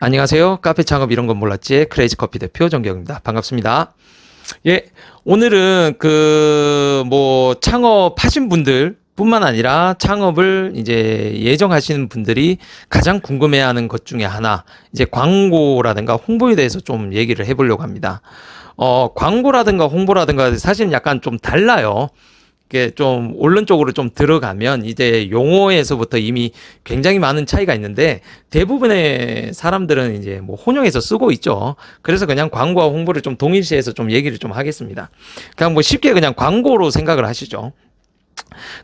안녕하세요. 카페 창업 이런 건 몰랐지의 크레이지 커피 대표 정경입니다. 반갑습니다. 예, 오늘은 창업하신 분들 뿐만 아니라 창업을 이제 예정하시는 분들이 가장 궁금해하는 것 중에 하나, 이제 광고라든가 홍보에 대해서 좀 얘기를 해보려고 합니다. 광고라든가 홍보라든가 사실 약간 좀 달라요. 이게 좀 원론적으로 좀 들어가면 이제 용어에서부터 이미 굉장히 많은 차이가 있는데 대부분의 사람들은 이제 뭐 혼용해서 쓰고 있죠. 그래서 그냥 광고와 홍보를 좀 동일시해서 좀 얘기를 좀 하겠습니다. 그냥 뭐 쉽게 그냥 광고로 생각을 하시죠.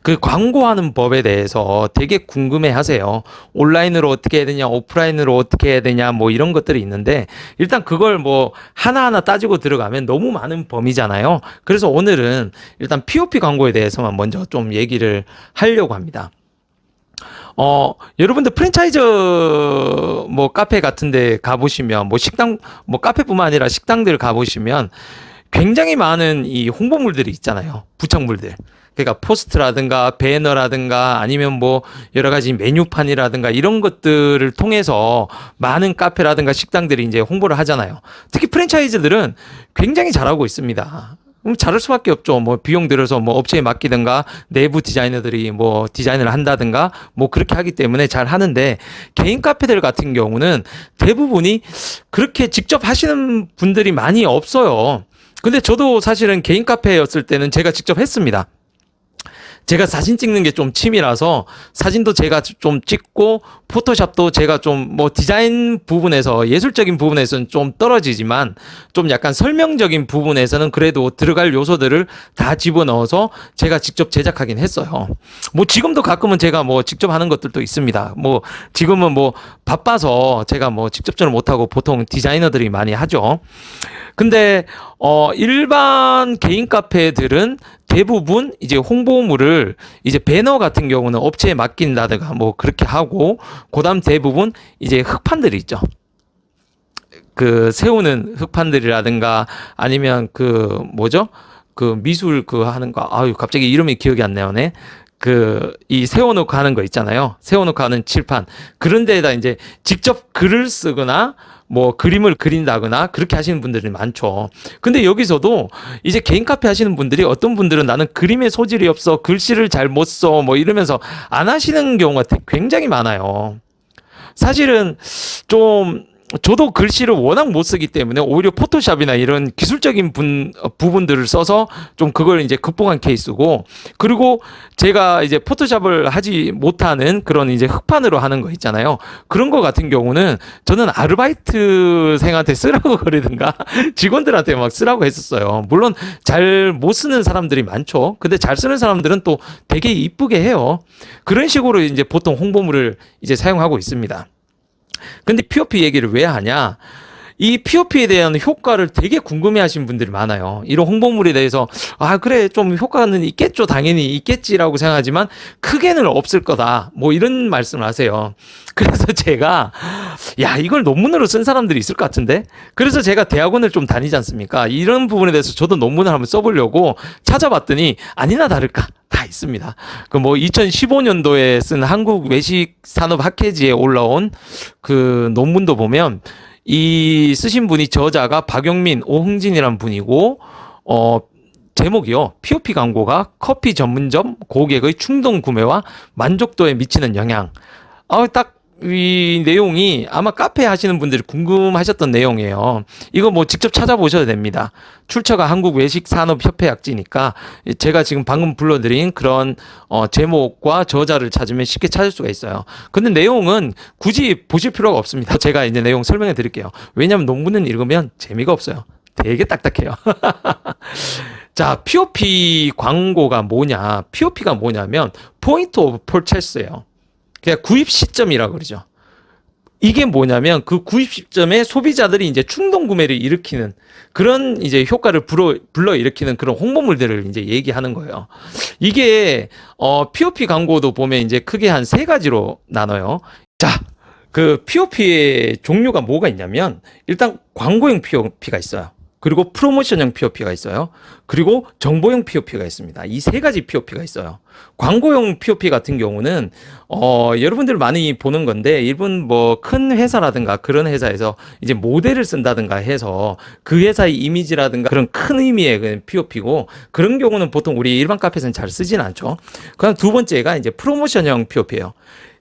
그 광고하는 법에 대해서 되게 궁금해 하세요. 온라인으로 어떻게 해야 되냐, 오프라인으로 어떻게 해야 되냐, 뭐 이런 것들이 있는데, 일단 그걸 뭐 하나하나 따지고 들어가면 너무 많은 범위잖아요. 그래서 오늘은 일단 POP 광고에 대해서만 먼저 좀 얘기를 하려고 합니다. 여러분들 프랜차이즈 뭐 카페 같은 데 가보시면, 뭐 식당, 뭐 카페뿐만 아니라 식당들 가보시면 굉장히 많은 이 홍보물들이 있잖아요. 부착물들. 그러니까 포스트라든가 배너라든가 아니면 뭐 여러 가지 메뉴판이라든가 이런 것들을 통해서 많은 카페라든가 식당들이 이제 홍보를 하잖아요. 특히 프랜차이즈들은 굉장히 잘하고 있습니다. 잘할 수밖에 없죠. 뭐 비용 들여서 뭐 업체에 맡기든가 내부 디자이너들이 뭐 디자인을 한다든가 뭐 그렇게 하기 때문에 잘 하는데, 개인 카페들 같은 경우는 대부분이 그렇게 직접 하시는 분들이 많이 없어요. 근데 저도 사실은 개인 카페였을 때는 제가 직접 했습니다. 제가 사진 찍는 게 좀 취미라서 사진도 제가 좀 찍고, 포토샵도 제가 좀 뭐 디자인 부분에서, 예술적인 부분에서는 좀 떨어지지만 좀 약간 설명적인 부분에서는 그래도 들어갈 요소들을 다 집어넣어서 제가 직접 제작하긴 했어요. 뭐 지금도 가끔은 제가 뭐 직접 하는 것들도 있습니다. 뭐 지금은 뭐 바빠서 제가 뭐 직접적으로 못하고 보통 디자이너들이 많이 하죠. 근데 일반 개인 카페들은 대부분 이제 홍보물을 이제 배너 같은 경우는 업체에 맡긴다든가 뭐 그렇게 하고, 그다음 대부분 이제 흑판들이 있죠. 그 세우는 흑판들이라든가 아니면 그 뭐죠? 그 미술 그 하는 거, 아유 갑자기 이름이 기억이 안 나네. 그 이 세워놓고 하는 거 있잖아요. 세워놓고 하는 칠판, 그런 데에다 이제 직접 글을 쓰거나 뭐 그림을 그린다거나 그렇게 하시는 분들이 많죠. 근데 여기서도 이제 개인 카페 하시는 분들이, 어떤 분들은 나는 그림에 소질이 없어, 글씨를 잘 못 써, 뭐 이러면서 안 하시는 경우가 굉장히 많아요. 사실은 좀 저도 글씨를 워낙 못 쓰기 때문에 오히려 포토샵이나 이런 기술적인 부분들을 써서 좀 그걸 이제 극복한 케이스고, 그리고 제가 이제 포토샵을 하지 못하는 그런 이제 흑판으로 하는 거 있잖아요. 그런 거 같은 경우는 저는 아르바이트생한테 쓰라고 그러든가 직원들한테 막 쓰라고 했었어요. 물론 잘 못 쓰는 사람들이 많죠. 근데 잘 쓰는 사람들은 또 되게 이쁘게 해요. 그런 식으로 이제 보통 홍보물을 이제 사용하고 있습니다. 근데 POP 얘기를 왜 하냐? 이 POP에 대한 효과를 되게 궁금해 하시는 분들이 많아요. 이런 홍보물에 대해서, 아, 그래, 좀 효과는 있겠죠. 당연히 있겠지라고 생각하지만 크게는 없을 거다. 뭐 이런 말씀을 하세요. 그래서 제가, 야, 이걸 논문으로 쓴 사람들이 있을 것 같은데? 그래서 제가 대학원을 좀 다니지 않습니까? 이런 부분에 대해서 저도 논문을 한번 써보려고 찾아봤더니 아니나 다를까 다 있습니다. 그 뭐 2015년도에 쓴 한국 외식 산업 학회지에 올라온 그 논문도 보면, 이 쓰신 분이 저자가 박영민, 오흥진이라는 분이고, 제목이요. POP 광고가 커피 전문점 고객의 충동 구매와 만족도에 미치는 영향. 딱 이 내용이 아마 카페 하시는 분들이 궁금하셨던 내용이에요. 이거 뭐 직접 찾아보셔도 됩니다. 출처가 한국 외식산업협회 약지니까 제가 지금 방금 불러드린 그런 제목과 저자를 찾으면 쉽게 찾을 수가 있어요. 근데 내용은 굳이 보실 필요가 없습니다. 제가 이제 내용 설명해 드릴게요. 왜냐하면 논문은 읽으면 재미가 없어요. 되게 딱딱해요. 자, POP 광고가 뭐냐? POP가 뭐냐면 포인트 오브 퍼체스예요. 그냥 구입 시점이라고 그러죠. 이게 뭐냐면 그 구입 시점에 소비자들이 이제 충동 구매를 일으키는 그런 이제 효과를 불러 일으키는 그런 홍보물들을 이제 얘기하는 거예요. 이게 POP 광고도 보면 이제 크게 한 세 가지로 나눠요. 자, 그 POP의 종류가 뭐가 있냐면, 일단 광고용 POP가 있어요. 그리고 프로모션형 POP가 있어요. 그리고 정보용 POP가 있습니다. 이 세 가지 POP가 있어요. 광고용 POP 같은 경우는 여러분들 많이 보는 건데 일본 뭐 큰 회사라든가 그런 회사에서 이제 모델을 쓴다든가 해서 그 회사의 이미지라든가 그런 큰 의미의 그 POP고 그런 경우는 보통 우리 일반 카페에서는 잘 쓰진 않죠. 그다음 두 번째가 이제 프로모션형 POP예요.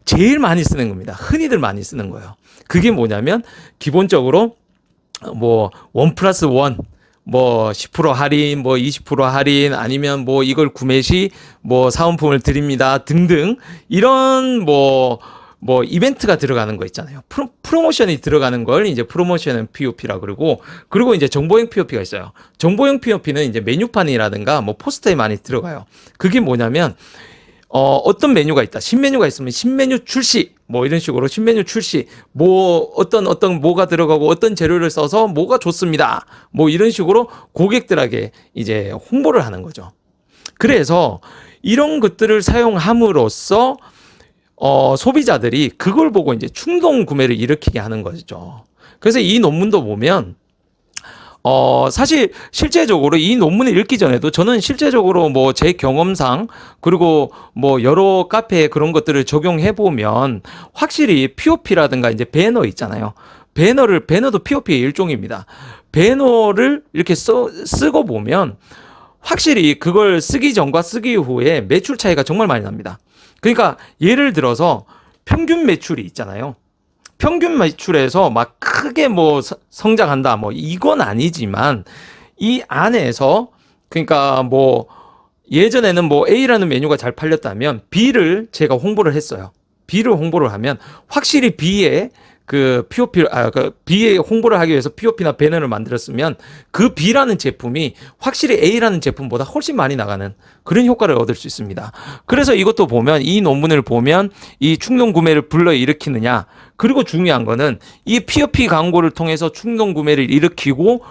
제일 많이 쓰는 겁니다. 흔히들 많이 쓰는 거예요. 그게 뭐냐면 기본적으로 뭐 원 플러스 원, 뭐 10% 할인, 뭐 20% 할인, 아니면 뭐 이걸 구매 시 뭐 사은품을 드립니다 등등 이런 뭐 이벤트가 들어가는 거 있잖아요. 프로모션이 들어가는 걸 이제 프로모션 POP라 그리고 이제 정보형 POP가 있어요. 정보형 POP는 이제 메뉴판이라든가 뭐 포스터에 많이 들어가요. 그게 뭐냐면 어떤 메뉴가 있다. 신메뉴가 있으면 신메뉴 출시, 뭐 이런 식으로 신메뉴 출시, 뭐 어떤 뭐가 들어가고 어떤 재료를 써서 뭐가 좋습니다. 뭐 이런 식으로 고객들에게 이제 홍보를 하는 거죠. 그래서 이런 것들을 사용함으로써 소비자들이 그걸 보고 이제 충동 구매를 일으키게 하는 거죠. 그래서 이 논문도 보면 사실 실제적으로 이 논문을 읽기 전에도 저는 실제적으로 뭐 제 경험상 그리고 뭐 여러 카페에 그런 것들을 적용해 보면 확실히 POP라든가 이제 배너 있잖아요. 배너도 POP의 일종입니다. 배너를 이렇게 쓰고 보면 확실히 그걸 쓰기 전과 쓰기 후에 매출 차이가 정말 많이 납니다. 그러니까 예를 들어서 평균 매출이 있잖아요. 평균 매출에서 막 크게 뭐 성장한다 뭐 이건 아니지만 이 안에서 그러니까 뭐 예전에는 뭐 A라는 메뉴가 잘 팔렸다면 B를 제가 홍보를 했어요. B를 홍보를 하면 확실히 B의 그 B의 홍보를 하기 위해서 POP나 배너를 만들었으면 그 B라는 제품이 확실히 A라는 제품보다 훨씬 많이 나가는 그런 효과를 얻을 수 있습니다. 그래서 이것도 보면 이 논문을 보면 이 충동 구매를 불러일으키느냐 그리고 중요한 거는 이 POP 광고를 통해서 충동 구매를 일으키고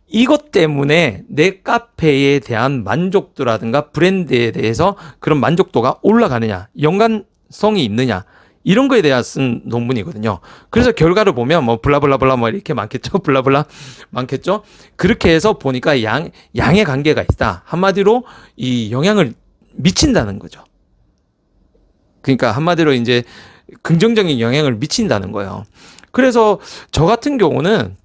이것 때문에 내 카페에 대한 만족도라든가 브랜드에 대해서 그런 만족도가 올라가느냐 연관성이 있느냐 이런 거에 대한 쓴 논문이거든요. 그래서 결과를 보면 뭐 블라블라블라 뭐 이렇게 많겠죠. 블라블라 많겠죠. 그렇게 해서 보니까 양의 관계가 있다. 한마디로 이 영향을 미친다는 거죠. 그러니까 한마디로 이제 긍정적인 영향을 미친다는 거예요. 그래서 저 같은 경우는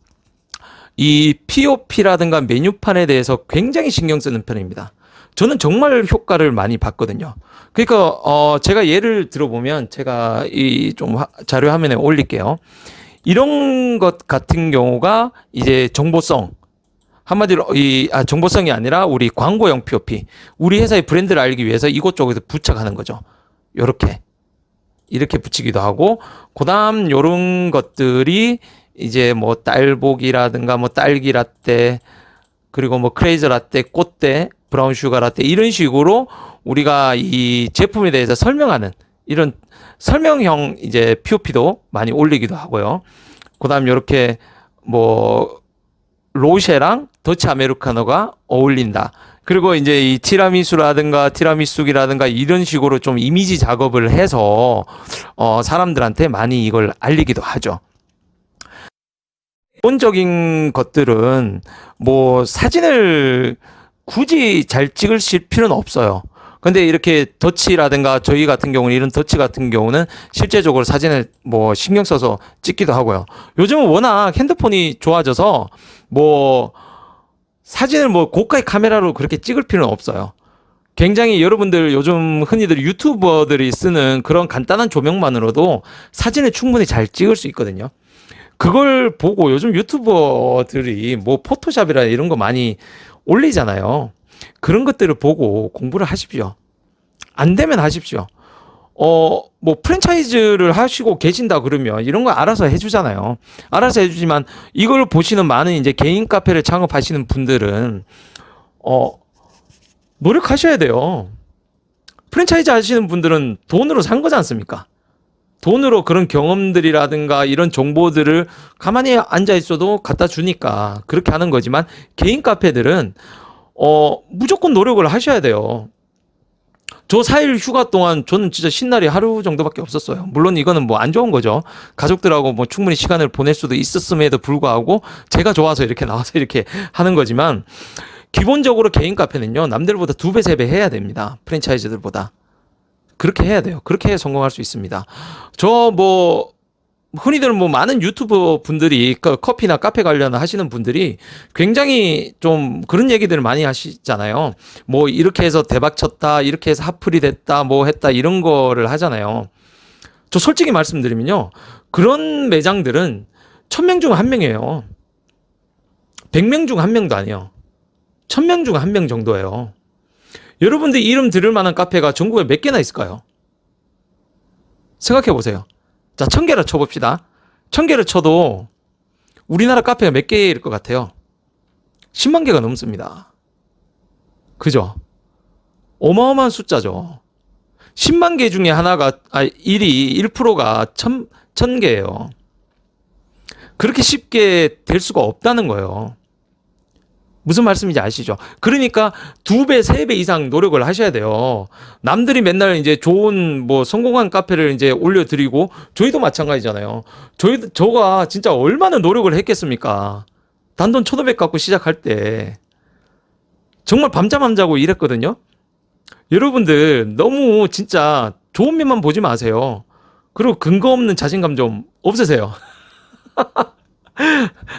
이 POP라든가 메뉴판에 대해서 굉장히 신경 쓰는 편입니다. 저는 정말 효과를 많이 봤거든요. 그러니까 제가 예를 들어보면 제가 이 좀 자료 화면에 올릴게요. 이런 것 같은 경우가 이제 정보성 한마디로 정보성이 아니라 우리 광고용 POP 우리 회사의 브랜드를 알기 위해서 이곳저곳에 부착하는 거죠. 이렇게 붙이기도 하고 그다음 요런 것들이 이제 뭐 딸복이라든가 뭐 딸기 라떼 그리고 뭐 크레이즈 라떼 꽃대 브라운 슈가 라떼 이런 식으로 우리가 이 제품에 대해서 설명하는 이런 설명형 이제 POP도 많이 올리기도 하고요. 그다음 이렇게 뭐 로쉐랑 더치 아메리카노가 어울린다. 그리고 이제 이 티라미수라든가 이런 식으로 좀 이미지 작업을 해서 사람들한테 많이 이걸 알리기도 하죠. 기본적인 것들은 뭐 사진을 굳이 잘 찍으실 필요는 없어요. 근데 이렇게 더치라든가 저희 같은 경우는 이런 더치 같은 경우는 실제적으로 사진을 뭐 신경 써서 찍기도 하고요. 요즘은 워낙 핸드폰이 좋아져서 뭐 사진을 뭐 고가의 카메라로 그렇게 찍을 필요는 없어요. 굉장히 여러분들 요즘 흔히들 유튜버들이 쓰는 그런 간단한 조명만으로도 사진을 충분히 잘 찍을 수 있거든요. 그걸 보고 요즘 유튜버들이 뭐 포토샵이라 이런 거 많이 올리잖아요. 그런 것들을 보고 공부를 하십시오. 안 되면 하십시오. 뭐 프랜차이즈를 하시고 계신다 그러면 이런 거 알아서 해주잖아요. 알아서 해주지만 이걸 보시는 많은 이제 개인 카페를 창업하시는 분들은 노력하셔야 돼요. 프랜차이즈 하시는 분들은 돈으로 산 거지 않습니까? 돈으로 그런 경험들이라든가 이런 정보들을 가만히 앉아 있어도 갖다 주니까 그렇게 하는 거지만 개인 카페들은 무조건 노력을 하셔야 돼요. 저 4일 휴가 동안 저는 진짜 신날이 하루 정도밖에 없었어요. 물론 이거는 뭐 안 좋은 거죠. 가족들하고 뭐 충분히 시간을 보낼 수도 있었음에도 불구하고 제가 좋아서 이렇게 나와서 이렇게 하는 거지만 기본적으로 개인 카페는요, 남들보다 2배, 3배 해야 됩니다. 프랜차이즈들보다. 그렇게 해야 돼요. 그렇게 해야 성공할 수 있습니다. 저 뭐 흔히들 뭐 많은 유튜버 분들이 커피나 카페 관련 하시는 분들이 굉장히 좀 그런 얘기들을 많이 하시잖아요. 뭐 이렇게 해서 대박 쳤다, 이렇게 해서 핫플이 됐다, 뭐 했다 이런 거를 하잖아요. 저 솔직히 말씀드리면요, 그런 매장들은 1000명 중 1명이에요. 100명 중 1명도 아니에요. 1000명 중 1명 정도예요. 여러분들 이름 들을 만한 카페가 전국에 몇 개나 있을까요? 생각해 보세요. 자, 1000개를 쳐봅시다. 1000개를 쳐도 우리나라 카페가 몇 개일 것 같아요? 10만 개가 넘습니다. 그죠? 어마어마한 숫자죠. 10만 개 중에 하나가, 1%가 1000개예요. 그렇게 쉽게 될 수가 없다는 거예요. 무슨 말씀인지 아시죠? 그러니까 2배, 3배 이상 노력을 하셔야 돼요. 남들이 맨날 이제 좋은 뭐 성공한 카페를 이제 올려드리고, 저희도 마찬가지잖아요. 저가 진짜 얼마나 노력을 했겠습니까? 단돈 1,500 갖고 시작할 때. 정말 밤잠 안 자고 일했거든요. 여러분들 너무 진짜 좋은 면만 보지 마세요. 그리고 근거 없는 자신감 좀 없으세요.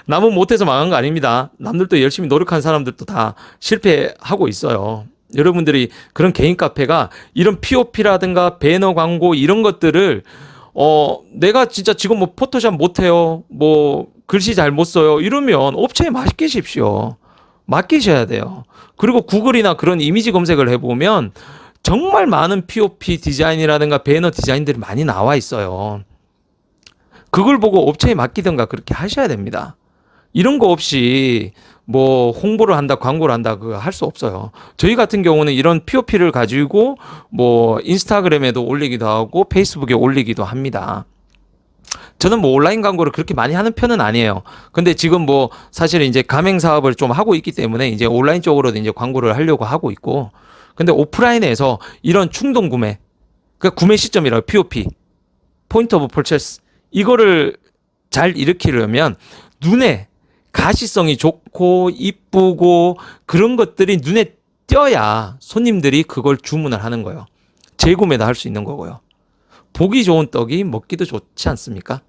남은 못해서 망한 거 아닙니다. 남들도 열심히 노력한 사람들도 다 실패하고 있어요. 여러분들이 그런 개인 카페가 이런 POP라든가 배너 광고 이런 것들을 내가 진짜 지금 뭐 포토샵 못해요, 뭐 글씨 잘 못 써요 이러면 업체에 맡기십시오. 맡기셔야 돼요. 그리고 구글이나 그런 이미지 검색을 해보면 정말 많은 POP 디자인이라든가 배너 디자인들이 많이 나와 있어요. 그걸 보고 업체에 맡기든가 그렇게 하셔야 됩니다. 이런 거 없이 뭐 홍보를 한다, 광고를 한다, 그거 할 수 없어요. 저희 같은 경우는 이런 POP를 가지고 뭐 인스타그램에도 올리기도 하고 페이스북에 올리기도 합니다. 저는 뭐 온라인 광고를 그렇게 많이 하는 편은 아니에요. 근데 지금 뭐 사실은 이제 가맹 사업을 좀 하고 있기 때문에 이제 온라인 쪽으로도 이제 광고를 하려고 하고 있고, 근데 오프라인에서 이런 충동 구매, 그러니까 구매 시점이라고 POP, 포인트 오브 퍼체스, 이거를 잘 일으키려면 눈에 가시성이 좋고 이쁘고 그런 것들이 눈에 띄어야 손님들이 그걸 주문을 하는 거예요. 재구매도 할 수 있는 거고요. 보기 좋은 떡이 먹기도 좋지 않습니까?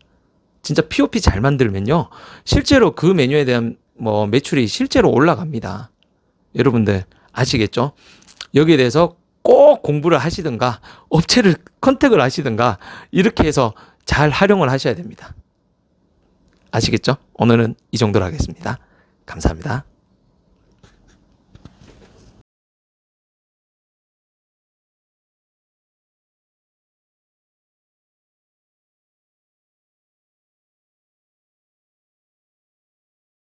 진짜 POP 잘 만들면요, 실제로 그 메뉴에 대한 뭐 매출이 실제로 올라갑니다. 여러분들 아시겠죠? 여기에 대해서 꼭 공부를 하시든가 업체를 컨택을 하시든가 이렇게 해서 잘 활용을 하셔야 됩니다. 아시겠죠? 오늘은 이 정도로 하겠습니다. 감사합니다.